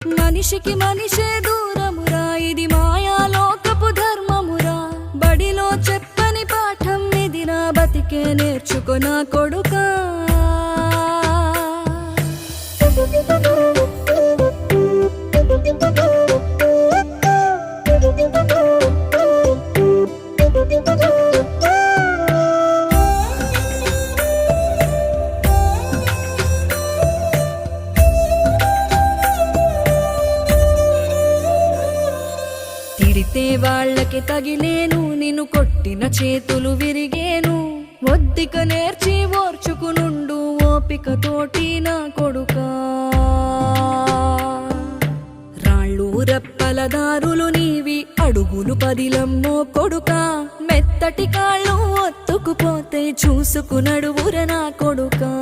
మనిషికి మనిషే దూరమురా, ఇది మాయాలోకపు ధర్మమురా. బడిలో చెప్పని పాఠం ఇదిరా, బతికే నేర్చుకో నా కొడుకా. తిడితే వాళ్ళకి తగిలేను, నిన్ను కొట్టిన చేతులు విరిగేను. ఒద్దిక నేర్చి ఓర్చుకునుండు ఓపికతోటి నా కొడుకా. రాళ్ళు రెప్పల దారులు నీవి, అడుగులు పదిలమ్మో కొడుకా. మెత్తటి కాళ్ళు ఒత్తుకుపోతే చూసుకునడువుర నా కొడుకా.